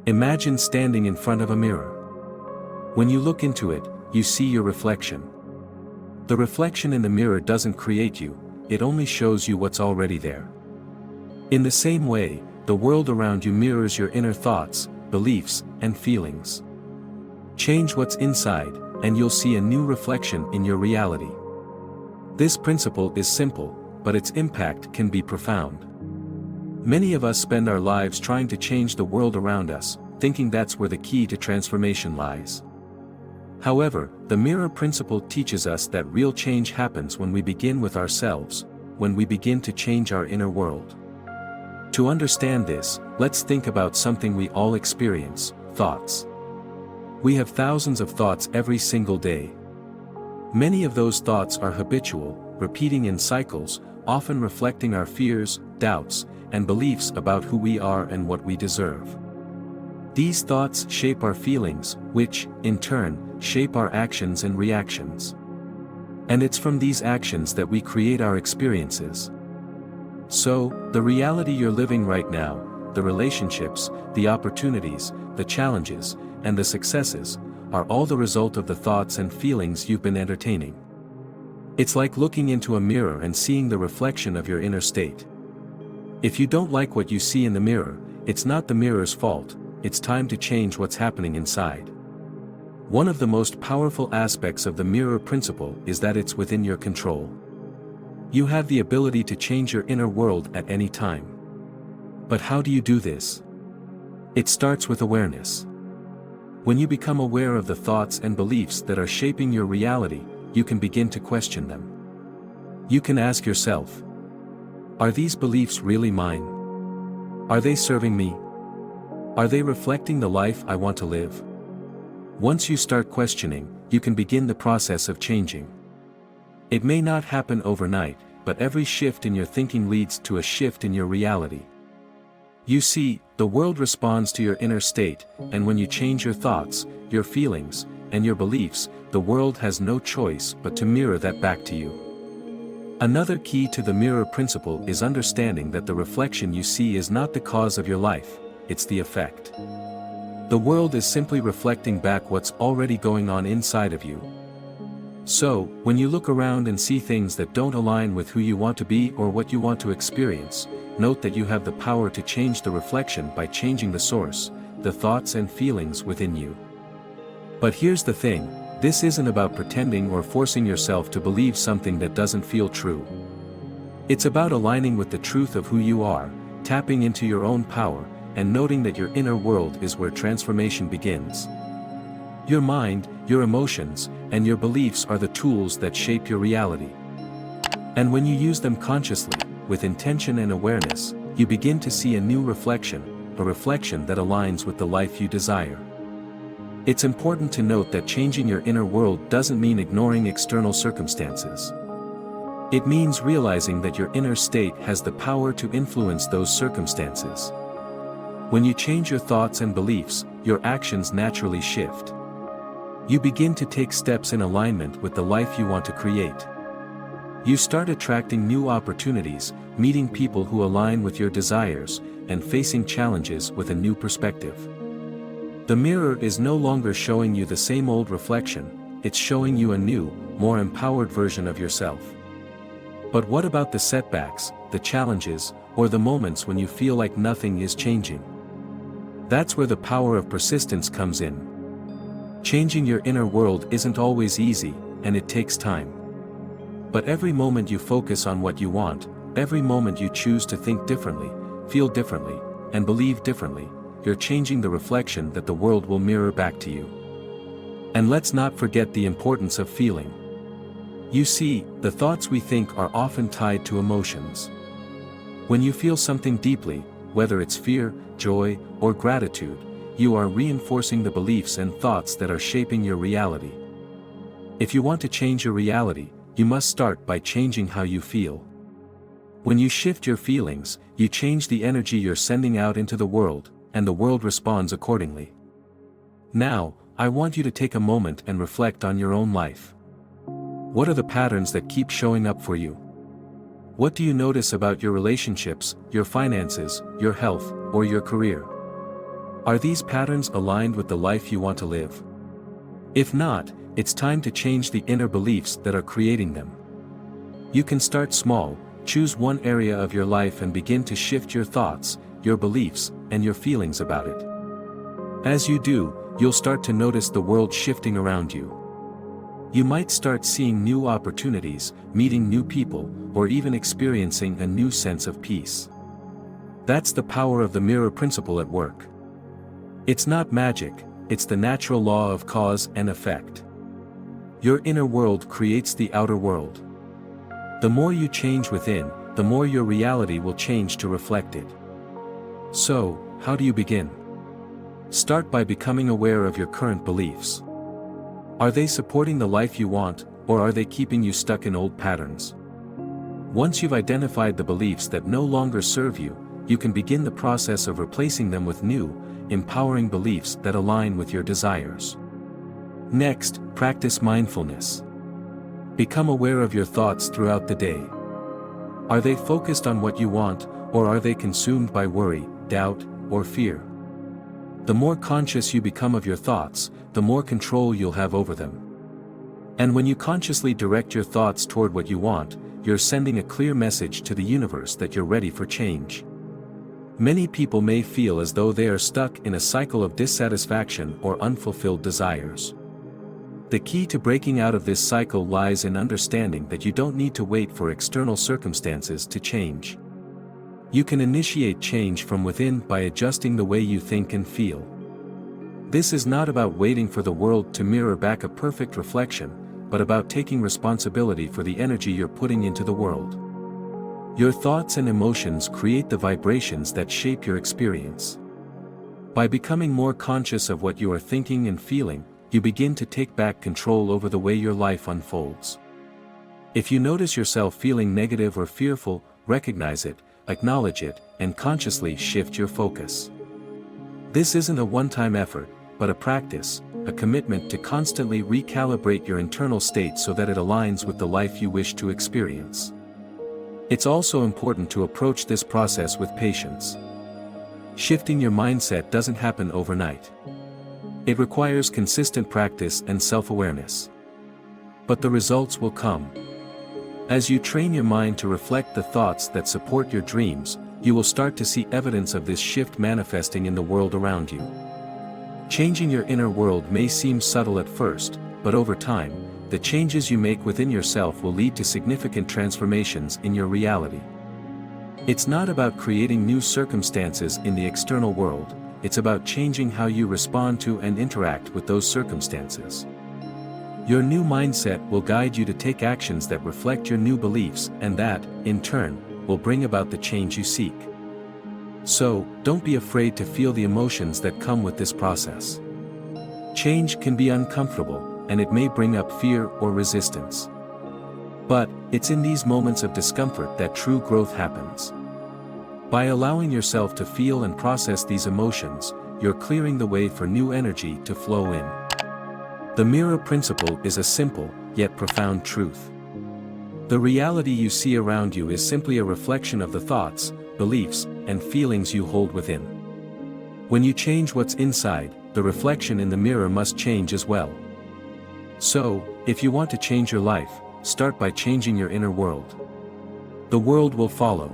Imagine standing in front of a mirror. When you look into it, you see your reflection. The reflection in the mirror doesn't create you, it only shows you what's already there. In the same way, the world around you mirrors your inner thoughts, beliefs, and feelings. Change what's inside, and you'll see a new reflection in your reality. This principle is simple, but its impact can be profound. Many of us spend our lives trying to change the world around us, thinking that's where the key to transformation lies. However, the mirror principle teaches us that real change happens when we begin with ourselves, when we begin to change our inner world. To understand this, let's think about something we all experience: thoughts. We have thousands of thoughts every single day. Many of those thoughts are habitual, repeating in cycles, often reflecting our fears, doubts, and beliefs about who we are and what we deserve. These thoughts shape our feelings, which, in turn, shape our actions and reactions. And it's from these actions that we create our experiences. So, the reality you're living right now, the relationships, the opportunities, the challenges, and the successes, are all the result of the thoughts and feelings you've been entertaining. It's like looking into a mirror and seeing the reflection of your inner state. If you don't like what you see in the mirror, it's not the mirror's fault, it's time to change what's happening inside. One of the most powerful aspects of the mirror principle is that it's within your control. You have the ability to change your inner world at any time. But how do you do this? It starts with awareness. When you become aware of the thoughts and beliefs that are shaping your reality, you can begin to question them. You can ask yourself, are these beliefs really mine? Are they serving me? Are they reflecting the life I want to live? Once you start questioning, you can begin the process of changing. It may not happen overnight, but every shift in your thinking leads to a shift in your reality. You see, the world responds to your inner state, and when you change your thoughts, your feelings, and your beliefs, the world has no choice but to mirror that back to you. Another key to the mirror principle is understanding that the reflection you see is not the cause of your life, it's the effect. The world is simply reflecting back what's already going on inside of you. So, when you look around and see things that don't align with who you want to be or what you want to experience, note that you have the power to change the reflection by changing the source, the thoughts and feelings within you. But here's the thing, this isn't about pretending or forcing yourself to believe something that doesn't feel true. It's about aligning with the truth of who you are, tapping into your own power, and noting that your inner world is where transformation begins. Your mind, your emotions, and your beliefs are the tools that shape your reality. And when you use them consciously, with intention and awareness, you begin to see a new reflection, a reflection that aligns with the life you desire. It's important to note that changing your inner world doesn't mean ignoring external circumstances. It means realizing that your inner state has the power to influence those circumstances. When you change your thoughts and beliefs, your actions naturally shift. You begin to take steps in alignment with the life you want to create. You start attracting new opportunities, meeting people who align with your desires, and facing challenges with a new perspective. The mirror is no longer showing you the same old reflection, it's showing you a new, more empowered version of yourself. But what about the setbacks, the challenges, or the moments when you feel like nothing is changing? That's where the power of persistence comes in. Changing your inner world isn't always easy, and it takes time. But every moment you focus on what you want, every moment you choose to think differently, feel differently, and believe differently, you're changing the reflection that the world will mirror back to you. And let's not forget the importance of feeling. You see, the thoughts we think are often tied to emotions. When you feel something deeply, whether it's fear, joy, or gratitude, you are reinforcing the beliefs and thoughts that are shaping your reality. If you want to change your reality, you must start by changing how you feel. When you shift your feelings, you change the energy you're sending out into the world, and the world responds accordingly. Now, I want you to take a moment and reflect on your own life. What are the patterns that keep showing up for you? What do you notice about your relationships, your finances, your health, or your career? Are these patterns aligned with the life you want to live? If not, it's time to change the inner beliefs that are creating them. You can start small, choose one area of your life and begin to shift your thoughts, your beliefs, and your feelings about it. As you do, you'll start to notice the world shifting around you. You might start seeing new opportunities, meeting new people, or even experiencing a new sense of peace. That's the power of the mirror principle at work. It's not magic, it's the natural law of cause and effect. Your inner world creates the outer world. The more you change within, the more your reality will change to reflect it. So, how do you begin? Start by becoming aware of your current beliefs. Are they supporting the life you want, or are they keeping you stuck in old patterns? Once you've identified the beliefs that no longer serve you, you can begin the process of replacing them with new, empowering beliefs that align with your desires. Next, practice mindfulness. Become aware of your thoughts throughout the day. Are they focused on what you want, or are they consumed by worry, doubt, or fear? The more conscious you become of your thoughts, the more control you'll have over them. And when you consciously direct your thoughts toward what you want, you're sending a clear message to the universe that you're ready for change. Many people may feel as though they are stuck in a cycle of dissatisfaction or unfulfilled desires. The key to breaking out of this cycle lies in understanding that you don't need to wait for external circumstances to change. You can initiate change from within by adjusting the way you think and feel. This is not about waiting for the world to mirror back a perfect reflection, but about taking responsibility for the energy you're putting into the world. Your thoughts and emotions create the vibrations that shape your experience. By becoming more conscious of what you are thinking and feeling, you begin to take back control over the way your life unfolds. If you notice yourself feeling negative or fearful, recognize it, acknowledge it, and consciously shift your focus. This isn't a one-time effort, but a practice, a commitment to constantly recalibrate your internal state so that it aligns with the life you wish to experience. It's also important to approach this process with patience. Shifting your mindset doesn't happen overnight. It requires consistent practice and self-awareness. But the results will come. As you train your mind to reflect the thoughts that support your dreams, you will start to see evidence of this shift manifesting in the world around you. Changing your inner world may seem subtle at first, but over time, the changes you make within yourself will lead to significant transformations in your reality. It's not about creating new circumstances in the external world, it's about changing how you respond to and interact with those circumstances. Your new mindset will guide you to take actions that reflect your new beliefs and that, in turn, will bring about the change you seek. So, don't be afraid to feel the emotions that come with this process. Change can be uncomfortable, and it may bring up fear or resistance. But, it's in these moments of discomfort that true growth happens. By allowing yourself to feel and process these emotions, you're clearing the way for new energy to flow in. The mirror principle is a simple, yet profound truth. The reality you see around you is simply a reflection of the thoughts, beliefs, and feelings you hold within. When you change what's inside, the reflection in the mirror must change as well. So, if you want to change your life, start by changing your inner world. The world will follow.